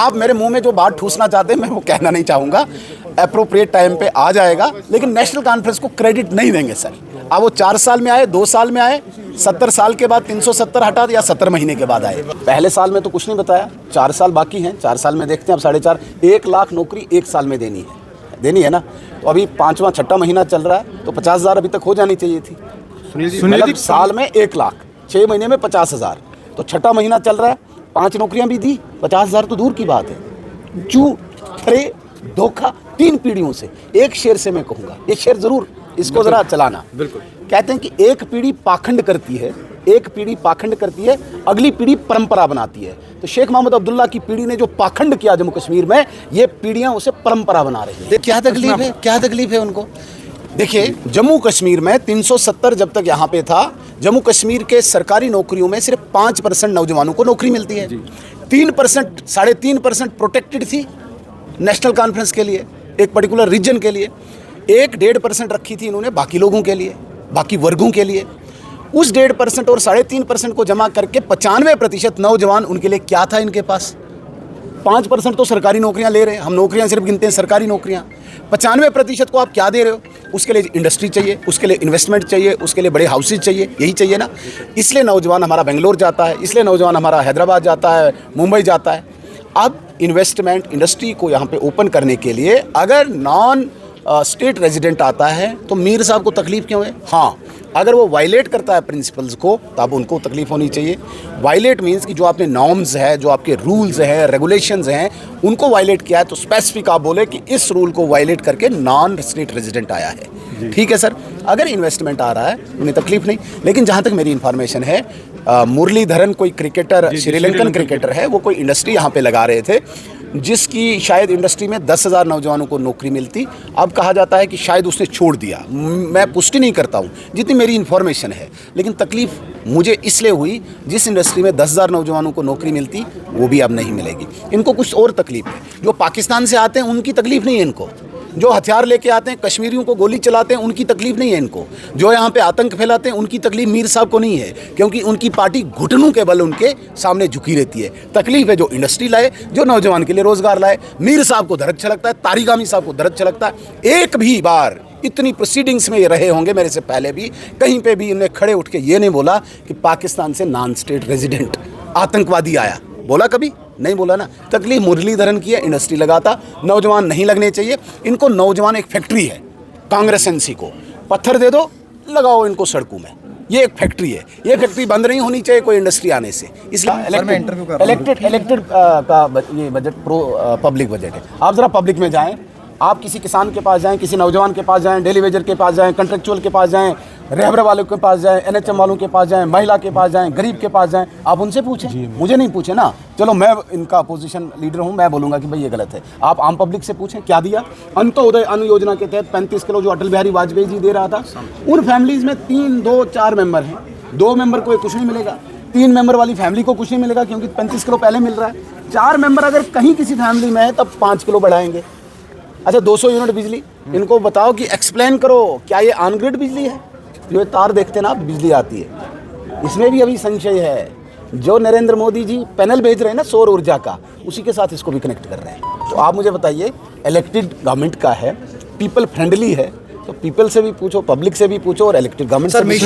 आप मेरे मुंह में जो बात ठूसना चाहते हैं मैं वो कहना नहीं चाहूँगा, एप्रोप्रिएट टाइम पे आ जाएगा, लेकिन नेशनल कॉन्फ्रेंस को क्रेडिट नहीं देंगे सर। अब वो 4 साल में आए, 2 साल में आए, 70 साल के बाद 370 हटा या 70 महीने के बाद आए। पहले साल में तो कुछ नहीं बताया, 4 साल बाकी हैं, 4 साल में देखते हैं अब 4.5 1 लाख नौकरी 1 साल में देनी है ना। तो अभी 5वां 6ठा महीना चल रहा है, तो 50,000 अभी तक हो जानी चाहिए थी। मतलब साल में 1 लाख, 6 महीने में 50,000, तो 6ठा महीना चल रहा है, 5 नौकरियां भी दी, 50,000 तो दूर की बात है। झूठ, धोखा 3 पीढ़ियों से, एक शेर से मैं कहूँगा, ये शेर जरूर इसको जरा चलाना। बिल्कुल कहते हैं कि एक पीढ़ी पाखंड करती है, अगली पीढ़ी परंपरा बनाती है। तो शेख मोहम्मद अब्दुल्ला की पीढ़ी ने जो पाखंड किया जम्मू कश्मीर में, ये पीढ़ियां उसे परंपरा बना रही हैं। क्या तकलीफ है उनको? देखिए, जम्मू कश्मीर में 370 जब तक यहाँ पे था, जम्मू कश्मीर के सरकारी नौकरियों में सिर्फ 5% नौजवानों को नौकरी मिलती है। 3%, 3.5% प्रोटेक्टेड थी नेशनल कॉन्फ्रेंस के लिए, एक पर्टिकुलर रीजन के लिए। 1-1.5% रखी थी इन्होंने बाकी लोगों के लिए, बाकी वर्गों के लिए। उस 1.5% और 3.5% को जमा करके 95% नौजवान उनके लिए क्या था इनके पास? 5% तो सरकारी नौकरियां ले रहे हैं, हम नौकरियां सिर्फ गिनते हैं सरकारी नौकरियां। 95% को आप क्या दे रहे हो? उसके लिए इंडस्ट्री चाहिए, उसके लिए इन्वेस्टमेंट चाहिए, उसके लिए बड़े हाउसेज चाहिए, यही चाहिए ना। इसलिए नौजवान हमारा बेंगलोर जाता है, इसलिए नौजवान हमारा हैदराबाद जाता है, मुंबई जाता है। अब इन्वेस्टमेंट इंडस्ट्री को यहाँ पे ओपन करने के लिए अगर नॉन स्टेट रेजिडेंट आता है तो मीर साहब को तकलीफ क्यों है? हाँ, अगर वो वायलेट करता है प्रिंसिपल्स को तब उनको तकलीफ होनी चाहिए। वायलेट मीन्स कि जो आपने नॉर्म्स है, जो आपके रूल्स हैं, रेगुलेशंस हैं, उनको वायलेट किया है तो स्पेसिफिक आप बोले कि इस रूल को वायलेट करके नॉन स्टेट रेजिडेंट आया है, ठीक है सर। अगर इन्वेस्टमेंट आ रहा है उन्हें तकलीफ नहीं। लेकिन जहाँ तक मेरी इन्फॉर्मेशन है, मुरलीधरन कोई क्रिकेटर, श्रीलंकन क्रिकेटर है, वो कोई इंडस्ट्री यहाँ पे लगा रहे थे जिसकी शायद इंडस्ट्री में 10,000 नौजवानों को नौकरी मिलती। अब कहा जाता है कि शायद उसने छोड़ दिया, मैं पुष्टि नहीं करता हूँ, जितनी मेरी इन्फॉर्मेशन है। लेकिन तकलीफ मुझे इसलिए हुई, जिस इंडस्ट्री में 10,000 नौजवानों को नौकरी मिलती वो भी अब नहीं मिलेगी। इनको कुछ और तकलीफ है। जो पाकिस्तान से आते हैं उनकी तकलीफ नहीं है इनको, जो हथियार लेके आते हैं कश्मीरियों को गोली चलाते हैं उनकी तकलीफ नहीं है इनको, जो यहाँ पे आतंक फैलाते हैं उनकी तकलीफ मीर साहब को नहीं है, क्योंकि उनकी पार्टी घुटनों के बल उनके सामने झुकी रहती है। तकलीफ है जो इंडस्ट्री लाए, जो नौजवान के लिए रोजगार लाए। मीर साहब को दर्द छलकता है, तारिगामी साहब को दर्द छलकता है। एक भी बार इतनी प्रोसीडिंग्स में ये रहे होंगे मेरे से पहले भी, कहीं पे भी इन्हें खड़े उठ के ये नहीं बोला कि पाकिस्तान से नॉन स्टेट रेजिडेंट आतंकवादी आया, बोला कभी नहीं बोला ना। तकलीफ मुरलीधरन की है, इंडस्ट्री लगाता, नौजवान नहीं लगने चाहिए इनको। नौजवान एक फैक्ट्री है, कांग्रेस एनसी को पत्थर दे दो, लगाओ इनको सड़कों में, ये एक फैक्ट्री है। ये फैक्ट्री बंद नहीं होनी चाहिए कोई इंडस्ट्री आने से। इसलिए इलेक्टेड का ये बजट पब्लिक बजट है। आप ज़रा पब्लिक में जाएँ, आप किसी किसान के पास जाएं, किसी नौजवान के पास जाएं, डेली वेजर के पास जाएं, कॉन्ट्रेक्चुअल के पास जाएं, रहबर वालों के पास जाएं, एनएचएम वालों के पास जाएं, महिला के पास जाएं, गरीब के पास जाएं, आप उनसे पूछें, मुझे नहीं पूछे ना। चलो मैं इनका अपोजिशन लीडर हूं, मैं बोलूँगा कि भाई ये गलत है। आप आम पब्लिक से पूछें क्या दिया। अंत्योदय अन्न योजना के तहत 35 किलो जो अटल बिहारी वाजपेयी जी दे रहा था, उन फैमिलीज़ में 3, 2, 4 मेंबर हैं। 2 मेंबर को कुछ नहीं मिलेगा, 3 मेंबर वाली फैमिली को कुछ नहीं मिलेगा क्योंकि 35 किलो पहले मिल रहा है। 4 मेंबर अगर कहीं किसी फैमिली में है तब 5 किलो बढ़ाएंगे। अच्छा, 200 यूनिट बिजली, इनको बताओ कि एक्सप्लेन करो क्या ये ऑन ग्रिड बिजली है? जो तार देखते ना बिजली आती है, इसमें भी अभी संशय है। जो नरेंद्र मोदी जी पैनल भेज रहे हैं ना सौर ऊर्जा का, उसी के साथ इसको भी कनेक्ट कर रहे हैं। तो आप मुझे बताइए, इलेक्टेड गवर्नमेंट का है, पीपल फ्रेंडली है, तो पीपल से भी पूछो, पब्लिक से भी पूछो और इलेक्टेड गवर्नमेंट से भी